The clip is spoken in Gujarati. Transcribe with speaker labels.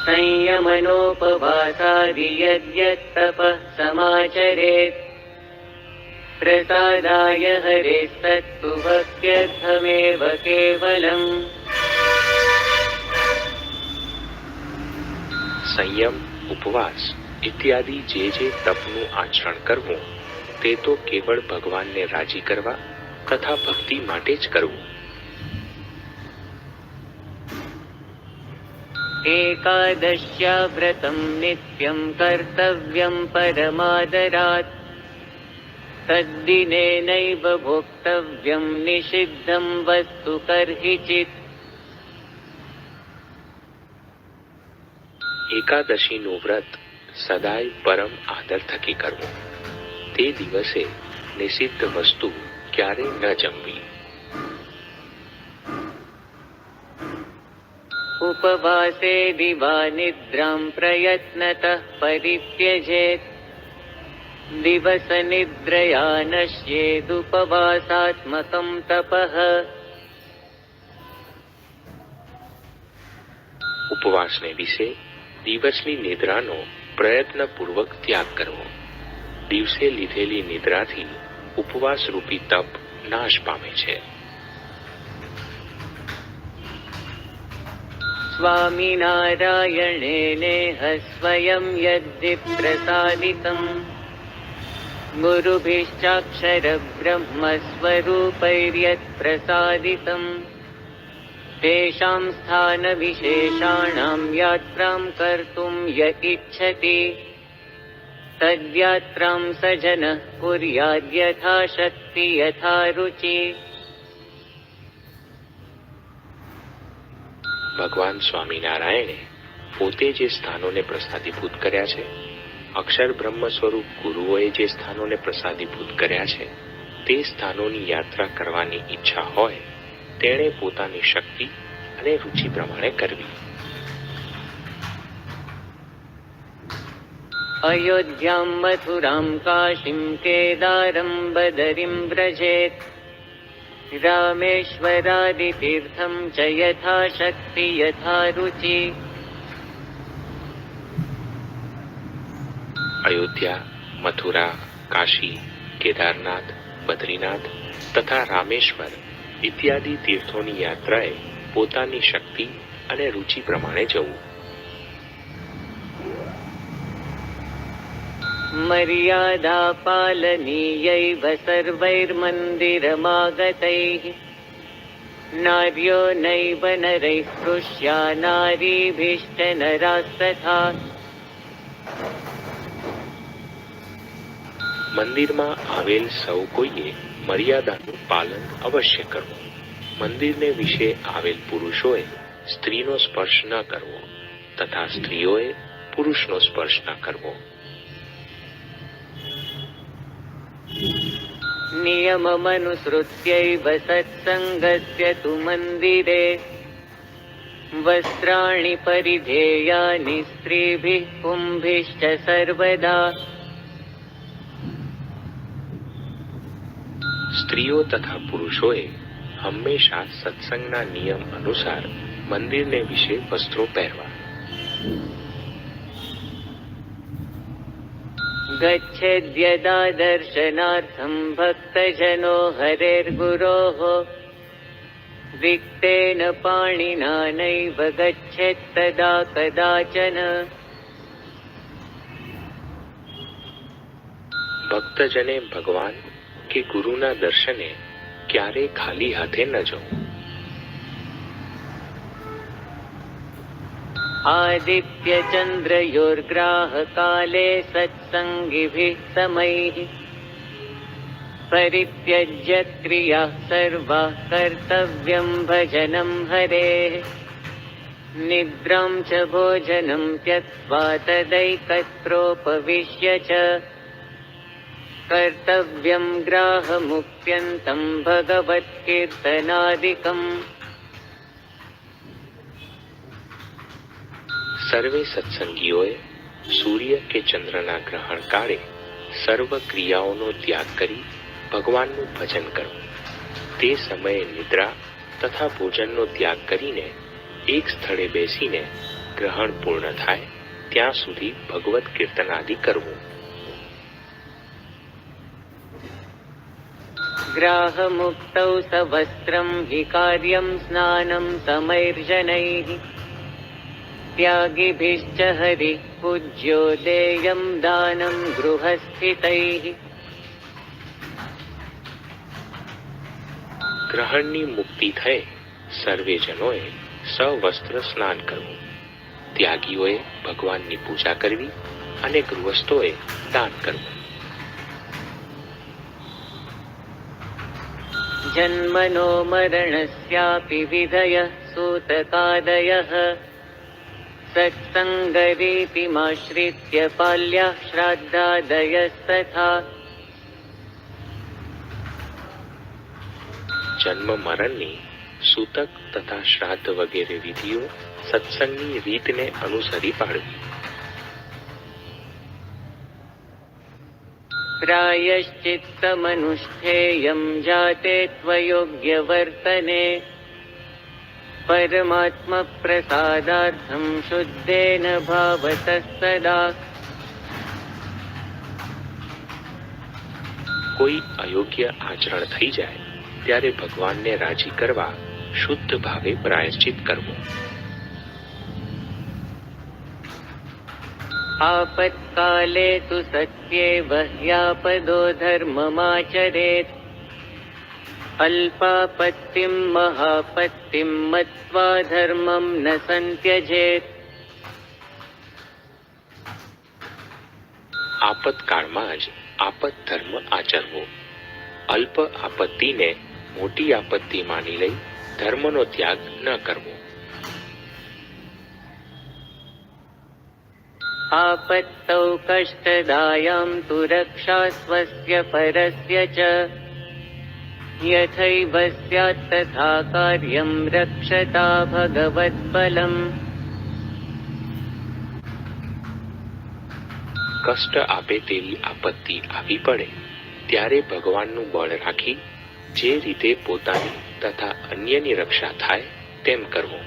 Speaker 1: संयमनोपवासादि यद्यत्तपः समाचरेत् प्रसादाय हरेस्तत्तु भक्त्यर्थमेव केवलम्।
Speaker 2: સંયમ, ઉપવાસ ઇત્યાદિ જે તપનું આચરણ કરવું તે તો કેવળ ભગવાનને રાજી કરવા તથા ભક્તિ માટે જ કરવું.
Speaker 1: एकादश्या व्रतं नित्यं कर्तव्यं परमादरात् तद्दिनेनैव भोक्तव्यं निषिद्धं वस्तु कर्हिचित्।
Speaker 2: એકાદશીનું વ્રત સદાય પરમ આદર થકી કરવું. તે દિવસે નિષિદ્ધ વસ્તુ ક્યારેય ન જમવી.
Speaker 1: उपवासे दिवा निद्रां प्रयत्नतः परित्यजेत् दिवसनिद्रया नश्येदुपवासात्मकं तपः।
Speaker 2: ઉપવાસને વિશે દિવસની નિદ્રાનો પ્રયત્નપૂર્વક ત્યાગ કરવો. દિવસે લીધેલી નિદ્રાથી ઉપવાસ રૂપી તપ નાશ પામે છે.
Speaker 1: स्वामिनारायणेनेह स्वयं यद्धि प्रसादितं गुरुभिश्चाक्षरब्रह्मस्वरूपैर्यत्प्रसादितं तेषां स्थानविशेषाणां यात्रां कर्तुं य इच्छति तद्यात्रां स जनः कुर्याद्यथाशक्ति यथा रुचि।
Speaker 2: ભગવાન સ્વામિનારાયણે પોતે જે સ્થાનોને પ્રસાદીભૂત કર્યા છે, અક્ષર બ્રહ્મ સ્વરૂપ ગુરુઓએ જે સ્થાનોને પ્રસાદીભૂત કર્યા છે, તે સ્થાનોની યાત્રા કરવાની ઈચ્છા હોય તેણે પોતાની શક્તિ અને રુચિ પ્રમાણે કરવી.
Speaker 1: अयोध्यां मथुरां काशीं केदारं बदरीं व्रजेत् रामेश्वरादितीर्थं च यथा शक्ति यथा रुचि।
Speaker 2: અયોધ્યા, મથુરા, કાશી, કેદારનાથ, બદ્રીનાથ તથા રામેશ્વર ઇત્યાદિ તીર્થોની યાત્રાએ પોતાની શક્તિ અને રુચિ પ્રમાણે જવું.
Speaker 1: मर्यादा पालनीयैव सर्वैर्मन्दिरमागतैः नार्यो नैव नरैः स्पृश्या नारीभिश्च नरास्तथा।
Speaker 2: મંદિરમાં આવેલ સૌ કોઈએ મર્યાદાનું પાલન અવશ્ય કરવું. મંદિરને વિશે આવેલ પુરુષોએ સ્ત્રીનો સ્પર્શ ન કરવો તથા સ્ત્રીઓએ પુરુષનો સ્પર્શ ન કરવો.
Speaker 1: नियममनुसृत्यैव सत्सङ्गस्य तु मन्दिरे वस्त्राणि परिधेयानि स्त्रीभिः पुंभिश्च सर्वदा।
Speaker 2: સ્ત્રીઓ તથા પુરુષોએ હંમેશા સત્સંગના નિયમ અનુસાર મંદિરને વિશે વસ્ત્રો પહેરવા.
Speaker 1: गच्छेद्यदा दर्शनार्थं भक्तजनो हरेर्गुरोः विक्तेन पाणिना नैव गच्छेत्तदा कदाचन।
Speaker 2: ભક્તજને ભગવાન કે ગુરુના દર્શને ક્યારે ખાલી હાથે ન જવું.
Speaker 1: आदित्यचन्द्रयोर्ग्राहकाले सत्सङ्गिभिः समैः परित्यज्य क्रियाः सर्वाः कर्तव्यं भजनं हरेः निद्रां च भोजनं त्यक्त्वा तदैकत्रोपविश्य च कर्तव्यं ग्राहमुप्यन्तं भगवत्कीर्तनादिकम्।
Speaker 2: સર્વે સત્સંગીઓએ સૂર્ય કે ચંદ્રના ગ્રહણ કાળે સર્વ ક્રિયાઓનો ત્યાગ કરી ભગવાનનું ભજન કરવું. તે સમયે નિદ્રા તથા ભોજનનો ત્યાગ કરીને એક સ્થળે બેસીને ગ્રહણ પૂર્ણ થાય ત્યાં સુધી ભગવત કીર્તનાદિ કરવું.
Speaker 1: ગ્રાહમુક્તૌ સવસ્ત્રમ હિ કાર્યમ સ્નાનમ સમૈર્જનૈઃ ત્યાગીભિશ્ચ હરિ પૂજ્યો દેયમ દાનમ ગૃહસ્થિતૈઃ.
Speaker 2: ગ્રહણની મુક્તિ થઈ સર્વે જનોએ સવસ્ત્ર સ્નાન કરવું, ત્યાગીઓએ ભગવાનની પૂજા કરવી અને ગૃહસ્થોએ દાન કરવું.
Speaker 1: જન્મનો મરણસ્યાપિ વિધયઃ સૂતકાદયઃ સત્સંગરીતિમાશ્રિત્ય પાલ્યાઃ શ્રાદ્ધાદયસ્તથા.
Speaker 2: જન્મ મરણની સૂતક તથા શ્રાદ્ધ વગેરે વિધિઓ સત્સંગની રીતને અનુસરી પાડવી.
Speaker 1: પ્રાયશ્ચિત્તમનુષ્ઠેયં જાતે ત્વયોગ્ય વર્તને પરમાત્મપ્રસાદાર્થં શુદ્ધેન ભાવતઃ સદા.
Speaker 2: કોઈ અયોગ્ય આચરણ થઈ જાય ત્યારે ભગવાનને રાજી કરવા શુદ્ધ ભાવે પ્રાયશ્ચિત કરવું.
Speaker 1: આપત્કાલે તુ સત્યેવ હ્યાપદો ધર્મમાચરેત અલ્પાપત્તિમ મહાપત્તિમ મત્વા ધર્મમ ન સંત્યજેત.
Speaker 2: આપતકાળમાં જ આપત ધર્મ આચરવો, અલ્પ આપત્તિને મોટી આપત્તિ માની લઈ ધર્મનો ત્યાગ ન કરવો.
Speaker 1: આપત્તૌ કષ્ટદાયાં તુ રક્ષા સ્વસ્ય પરસ્ય ચ યથૈવ સ્યાત્ તથા કાર્યં રક્ષતા ભગવત્બલમ.
Speaker 2: કષ્ટ આપે તેવી આપત્તિ આવી પડે ત્યારે ભગવાનનું બળ રાખી જે રીતે પોતાની તથા અન્યની રક્ષા થાય તેમ કરવું.